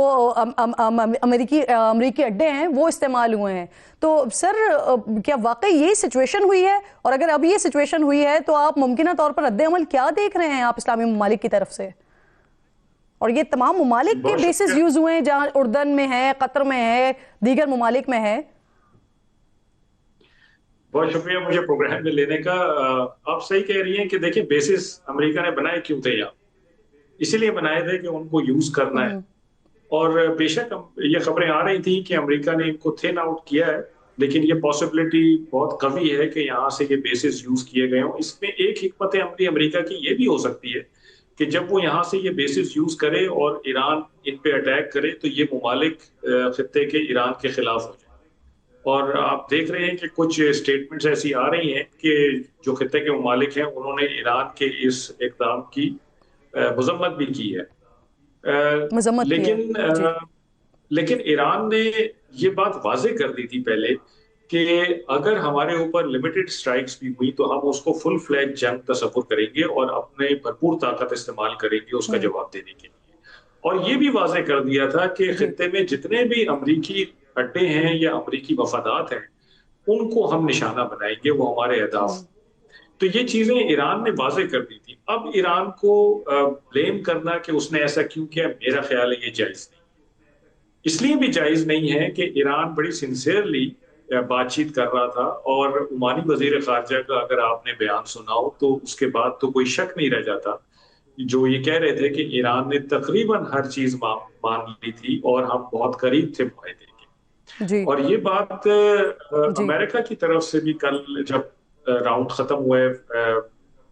अमरीकी अड्डे हैं वो इस्तेमाल हुए हैं। तो सर, क्या वाकई ये सिचुएशन हुई है? और अगर अब ये सिचुएशन हुई है तो आप मुमकिन तौर पर रद्द अमल क्या देख रहे हैं आप इस्लामी ममालिक की तरफ से? और ये तमाम ममालिक के बेसिस यूज हुए हैं, जहां उर्दन में है, कतर में है, दीगर ममालिक में है? बहुत शुक्रिया मुझे प्रोग्राम में लेने का। आप सही कह रही हैं कि देखिए, बेसिस अमेरिका ने बनाए क्यों थे यहाँ, इसीलिए बनाए थे कि उनको यूज करना है। और बेशक ये खबरें आ रही थी कि अमेरिका ने इनको थिन आउट किया है, लेकिन ये पॉसिबिलिटी बहुत कमी है कि यहाँ से ये बेसिस यूज किए गए हों। इसमें एक हिकमत अमली अमेरिका की ये भी हो सकती है कि जब वो यहाँ से ये बेसिस यूज करे और ईरान इन पे अटैक करे तो ये ममालिक खित्ते के ईरान के खिलाफ हो जाए। और आप देख रहे हैं कि कुछ स्टेटमेंट्स ऐसी आ रही हैं कि जो खित्ते के ममालिक हैं उन्होंने ईरान के इस इक़दाम की मजम्मत भी की है। लेकिन ईरान ने ये बात वाज़ेह कर दी थी पहले कि अगर हमारे ऊपर लिमिटेड स्ट्राइक्स भी हुई तो हम उसको फुल फ्लैज जंग तस्वुर करेंगे और अपने भरपूर ताकत इस्तेमाल करेंगे उसका जवाब देने के लिए। और ये भी वाज़ेह कर दिया था कि खित्ते में जितने भी अमरीकी अड्डे हैं या अमरीकी मफादात हैं उनको हम निशाना बनाएंगे, वो हमारे अहदाफ। तो ये चीजें ईरान ने वाज़ेह कर दी थी। अब ईरान को ब्लेम करना कि उसने ऐसा क्यों किया, मेरा ख्याल है ये जायज नहीं। इसलिए भी जायज नहीं है कि ईरान बड़ी सिंसियरली बातचीत कर रहा था और ओमानी वजीर खारजा का अगर आपने बयान सुना हो तो उसके बाद तो कोई शक नहीं रह जाता, जो ये कह रहे थे कि ईरान ने तकरीबन हर चीज मान ली थी और हम बहुत करीब थे मुआहदे के। और ये बात अमेरिका की तरफ से भी कल जब राउंड खत्म हुआ है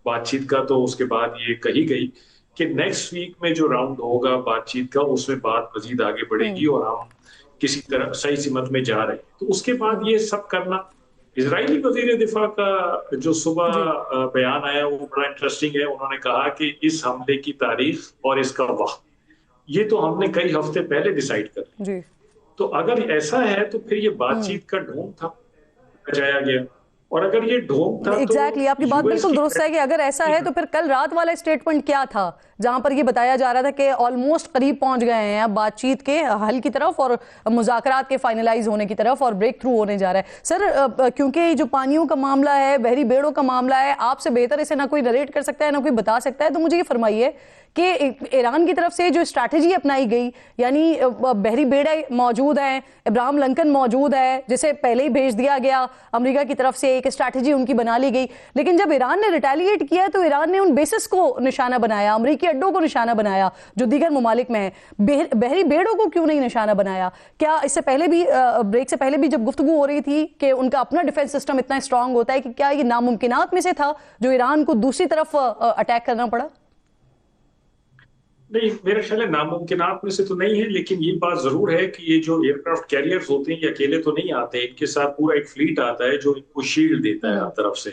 बातचीत का तो उसके बाद ये कही गई कि नेक्स्ट वीक में जो राउंड होगा बातचीत का उसमें बात मजीद आगे बढ़ेगी और हम किसी तरह सही सिमत में जा रहे हैं। तो उसके बाद ये सब करना, इजरायली वजीर दिफा का जो सुबह बयान आया वो बड़ा इंटरेस्टिंग है। उन्होंने कहा कि इस हमले की तारीख और इसका वक्त ये तो हमने कई हफ्ते पहले डिसाइड कर लिया। तो अगर ऐसा है तो फिर ये बातचीत का ढोंग था बजाया गया, और अगर ये ढोंग था एग्जैक्टली आपकी बात बिल्कुल दुरुस्त है कि अगर ऐसा है तो फिर कल रात वाला स्टेटमेंट क्या था जहां पर ये बताया जा रहा था कि ऑलमोस्ट करीब पहुंच गए हैं अब बातचीत के हल की तरफ और मुज़ाकरात के फाइनलाइज होने की तरफ और ब्रेक थ्रू होने जा रहा है। सर क्योंकि जो पानियों का मामला है, बहरी बेड़ों का मामला है, आपसे बेहतर इसे ना कोई नरेट कर सकता है ना कोई बता सकता है, तो मुझे ये फरमाइए कि ईरान की तरफ से जो स्ट्रैटेजी अपनाई गई, यानी बहरी बेड़े मौजूद हैं, इब्राहिम लिंकन मौजूद है जिसे पहले ही भेज दिया गया, अमेरिका की तरफ से एक स्ट्रैटेजी उनकी बना ली गई, लेकिन जब ईरान ने रिटेलिएट किया तो ईरान ने उन बेसिस को निशाना बनाया, अमेरिकी अड्डों को निशाना बनाया जो दीगर ममालिक में है, बहरी बेड़ों को क्यों नहीं निशाना बनाया? क्या इससे पहले भी ब्रेक से पहले भी जब गुफ्तगू हो रही थी कि उनका अपना डिफेंस सिस्टम इतना स्ट्रांग होता है कि क्या ये नामुमकिनात में से था जो ईरान को दूसरी तरफ अटैक करना पड़ा? नहीं, मेरा ख्याल है नामुमकिनात में से तो नहीं है, लेकिन ये बात जरूर है कि ये जो एयरक्राफ्ट कैरियर्स होते हैं ये अकेले तो नहीं आते, इनके साथ पूरा एक फ्लीट आता है जो इनको शील्ड देता है हर तरफ से।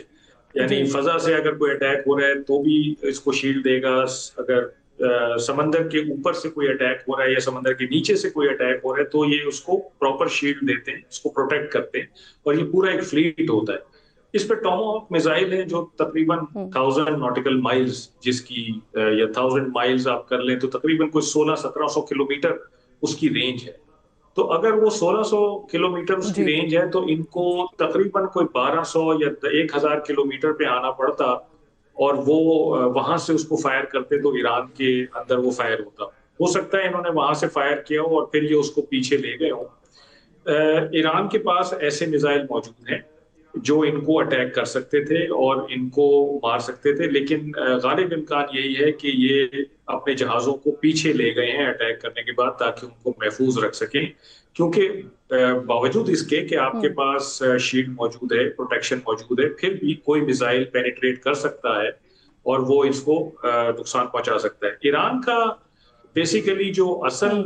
यानी फजा से अगर कोई अटैक हो रहा है तो भी इसको शील्ड देगा, अगर समंदर के ऊपर से कोई अटैक हो रहा है या समंदर के नीचे से कोई अटैक हो रहा है तो ये उसको प्रॉपर शील्ड देते हैं, उसको प्रोटेक्ट करते हैं, और ये पूरा एक फ्लीट होता है। इस पर टॉमाहॉक मिसाइल है जो तकरीबन 1000 नॉटिकल माइल्स जिसकी या 1000 माइल्स आप कर लें तो तकरीबन कोई 1600-1700 किलोमीटर उसकी रेंज है। तो अगर वो 1600 किलोमीटर उसकी रेंज है तो इनको तकरीबन कोई 1200 या 1000 किलोमीटर पे आना पड़ता और वो वहां से उसको फायर करते तो ईरान के अंदर वो फायर होता। हो सकता है इन्होंने वहां से फायर किया हो और फिर ये उसको पीछे ले गए हो। ईरान के पास ऐसे मिसाइल मौजूद हैं जो इनको अटैक कर सकते थे और इनको मार सकते थे, लेकिन गालिब इम्कान यही है कि ये अपने जहाजों को पीछे ले गए हैं अटैक करने के बाद ताकि उनको महफूज रख सकें, क्योंकि बावजूद इसके कि आपके पास शील्ड मौजूद है, प्रोटेक्शन मौजूद है, फिर भी कोई मिसाइल पेनिट्रेट कर सकता है और वो इसको नुकसान पहुंचा सकता है। ईरान का बेसिकली जो असल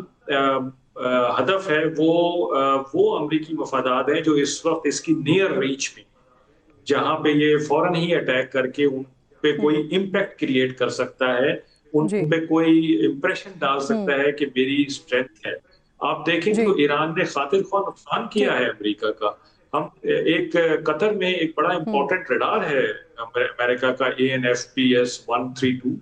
हदफ है वो अमरीकी मफादात हैं जो इस वक्त इसकी नियर रीच में, जहां पे ये फौरन ही अटैक करके उन पे कोई इम्पैक्ट क्रिएट कर सकता है, उन पे कोई इम्प्रेशन डाल सकता है कि मेरी स्ट्रेंथ है। आप देखें तो ईरान ने खातिर ख्वाह नुकसान किया है अमेरिका का। हम एक कतर में एक बड़ा इंपॉर्टेंट रडार है अमेरिका का ANFPS 132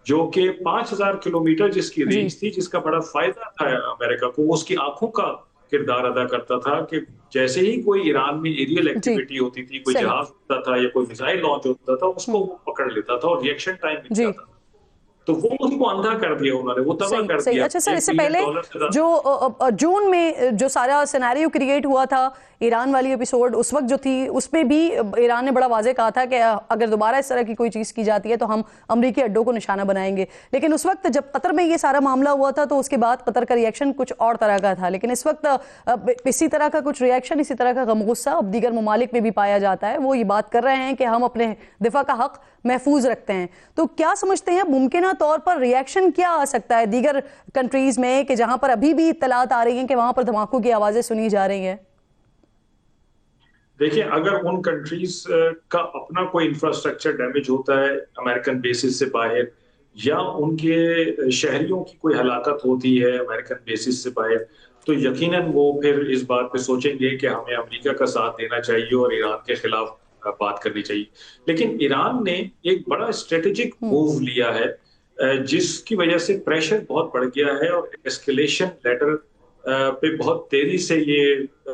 जो कि 5000 किलोमीटर जिसकी रेंज थी, जिसका बड़ा फायदा था अमेरिका को, वो उसकी आंखों का किरदार अदा करता था कि जैसे ही कोई ईरान में एरियल एक्टिविटी होती थी, कोई जहाज होता था या कोई मिसाइल लॉन्च होता था, उसको वो पकड़ लेता था और रिएक्शन टाइम मिल जाता था। तो वो उसको अंधा कर दिया उन्होंने, वो तबाह कर दिया। अच्छा सर, इससे पहले जो जून में जो सारा सिनेरियो क्रिएट हुआ था, ईरान वाली एपिसोड उस वक्त जो थी, उसमें भी ईरान ने बड़ा वाज़ेह कहा था कि अगर दोबारा इस तरह की कोई चीज़ की जाती है तो हम अमरीकी अड्डों को निशाना बनाएंगे। लेकिन उस वक्त जब कतर में ये सारा मामला हुआ था तो उसके बाद कतर का रिएक्शन कुछ और तरह का था, लेकिन इस वक्त इसी तरह का कुछ रिएक्शन, इसी तरह का गम गुस्सा अब दीगर ममालिक में भी पाया जाता है। वो ये बात कर रहे हैं कि हम अपने दिफा का हक महफूज रखते हैं। तो क्या समझते हैं मुमकिन तौर पर रिएक्शन क्या आ सकता है दीगर कंट्रीज में कि जहां पर अभी भी इत्तलात आ रही हैं कि वहां पर धमाकों की आवाजें सुनी जा रही हैं? देखिए, अगर उन कंट्रीज का अपना कोई इंफ्रास्ट्रक्चर डैमेज होता है अमेरिकन बेसिस से बाहर, या उनके शहरियों की कोई हलाकत होती है अमेरिकन बेसिस से बाहर, तो यकीनन वो फिर इस बात पे सोचेंगे कि हमें अमेरिका का साथ देना चाहिए और ईरान के खिलाफ बात करनी चाहिए। लेकिन ईरान ने एक बड़ा स्ट्रेटेजिक मूव लिया है, जिसकी वजह से प्रेशर बहुत बढ़ गया है और एस्केलेशन लेटर पे बहुत तेजी से ये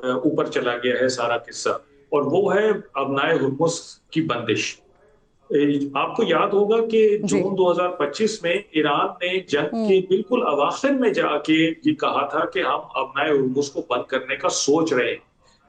ऊपर चला गया है सारा किस्सा, और वो है अबनाए हुर्मुज़ की बंदिश। आपको याद होगा कि जून 2025 में ईरान ने जंग के बिल्कुल अवाखिर में जाके ये कहा था कि हम अबनाए हुर्मुज़ को बंद करने का सोच रहे हैं,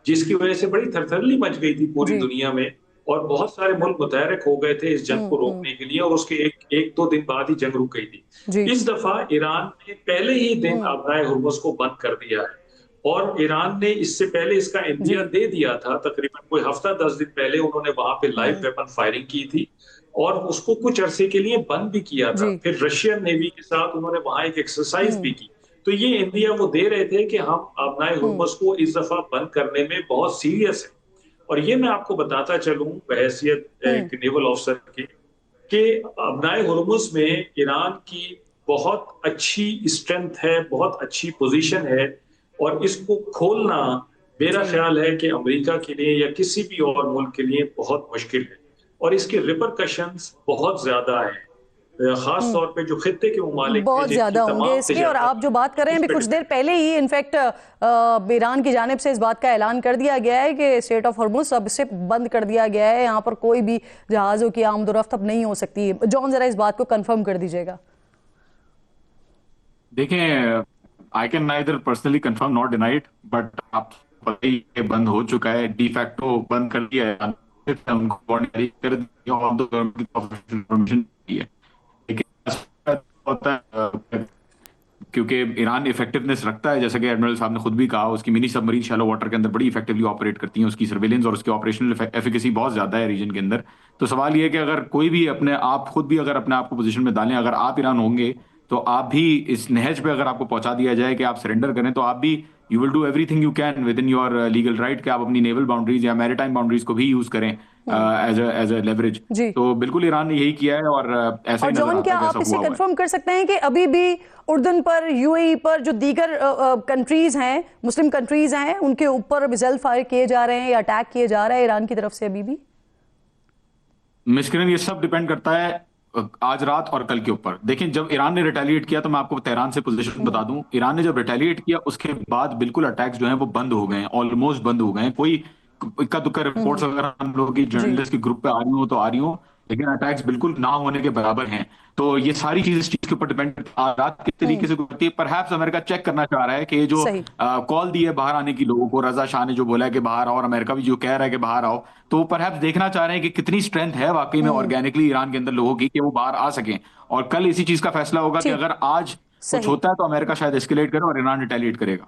जिसकी वजह से बड़ी थरथरली मच गई थी पूरी दुनिया में और बहुत सारे मुल्क मुतहरक हो गए थे इस जंग को रोकने के लिए, और उसके एक दो दिन बाद ही जंग रुक गई थी। इस दफा ईरान ने पहले ही दिन अबनाए हुर्मुज़ को बंद कर दिया है, और ईरान ने इससे पहले इसका इंदिया दे दिया था। तकरीबन कोई हफ्ता 10 दिन पहले उन्होंने वहां पे लाइव वेपन फायरिंग की थी और उसको कुछ अरसे के लिए बंद भी किया था। फिर रशियन नेवी के साथ उन्होंने वहां एक एक्सरसाइज भी की। तो ये इंडिया वो दे रहे थे कि हम अबनाए हुर्मुज़ को इस दफा बंद करने में बहुत सीरियस है। और ये मैं आपको बताता चलूं बहैसियत एक नेवल ऑफिसर की, कि अबनाए हुर्मुज़ में ईरान की बहुत अच्छी स्ट्रेंथ है, बहुत अच्छी पोजीशन है, और इसको खोलना मेरा ख्याल है कि अमेरिका के लिए या किसी भी और मुल्क के लिए बहुत मुश्किल है, और इसके रिपरकशंस बहुत ज्यादा है, खास तौर पे जो खित्ते के मुमालिक बहुत ज्यादा होंगे इसके। और आप जो बात कर रहे हैं अभी कुछ देर पहले ही इनफैक्ट ईरान की जानिब से इस बात का ऐलान कर दिया गया है कि स्ट्रेट ऑफ हॉर्मुज़ अब से बंद कर दिया गया है, यहाँ पर कोई भी जहाजों की आमदोरफ्त अब नहीं हो सकती। जॉन जरा इस बात को कंफर्म कर दीजिएगा। देखें, I can neither personally confirm not deny it, but आप पता ही है बंद हो चुका है, डी फैक्टो बंद कर दिया है, उनको कर दिया और तो गवर्नमेंट की ऑफिशियल परमिशन दी है। लेकिन होता है क्योंकि ईरान इफेक्टिवनेस रखता है, जैसा कि एडमिरल साहब ने खुद भी कहा, उसकी मिनी सबमरीन शैलो वाटर के अंदर बड़ी इफेक्टिवली ऑपरेट करती हैं, उसकी सर्वेलेंस और उसकी ऑपरेशनल एफिकेसी बहुत ज्यादा है रीजन के अंदर। तो सवाल ये है कि अगर कोई भी अपने आप खुद भी अगर अपने आप को पोजीशन में डालें, अगर आप ईरान होंगे तो आप भी इस नहज पे अगर आपको पहुंचा दिया जाए कि आप सरेंडर करें, तो आप भी you will do everything you can with in your legal right कि आप अपनी नेवल बाउंड्रीज या मैरीटाइम बाउंड्रीज को भी यूज करें एज अ लेवरेज। तो बिल्कुल ईरान ने यही किया है और ऐसा ही नजर जॉन, आता क्या है आप जैसा इसे हुआ कंफर्म कर सकते हैं कि अभी भी उर्दन पर, यूएई पर, जो दीगर कंट्रीज हैं, मुस्लिम कंट्रीज हैं, उनके ऊपर मिसाइल फायर किए जा रहे हैं या अटैक किए जा रहे हैं ईरान की तरफ से अभी भी? मिस किरण, ये सब डिपेंड करता है आज रात और कल के ऊपर। देखिए, जब ईरान ने रिटेलिएट किया तो मैं आपको तेहरान से पोजीशन बता दूं, ईरान ने जब रिटेलिएट किया उसके बाद बिल्कुल अटैक्स जो हैं वो बंद हो गए हैं, ऑलमोस्ट बंद हो गए हैं। कोई इक्का दुक्का रिपोर्ट्स अगर हम लोग की जर्नलिस्ट के ग्रुप पे आ रही हो तो आ रही हो, लेकिन अटैक्स बिल्कुल ना होने के बराबर हैं। तो ये सारी चीजें इस चीज के ऊपर डिपेंड रात किस तरीके से होती है। परहैप्स अमेरिका चेक करना चाह रहा है कि ये जो कॉल दी है बाहर आने की लोगों को, रजा शाह ने जो बोला है कि बाहर आओ और अमेरिका भी जो कह रहा है कि बाहर आओ, तो परहैप्स देखना चाह रहे हैं कि कितनी स्ट्रेंथ है वाकई में ऑर्गेनिकली ईरान के अंदर लोगों की कि वो बाहर आ सकें। और कल इसी चीज का फैसला होगा कि अगर आज कुछ होता है तो अमेरिका शायद एस्केलेट करे और ईरान रिटेलिएट करेगा।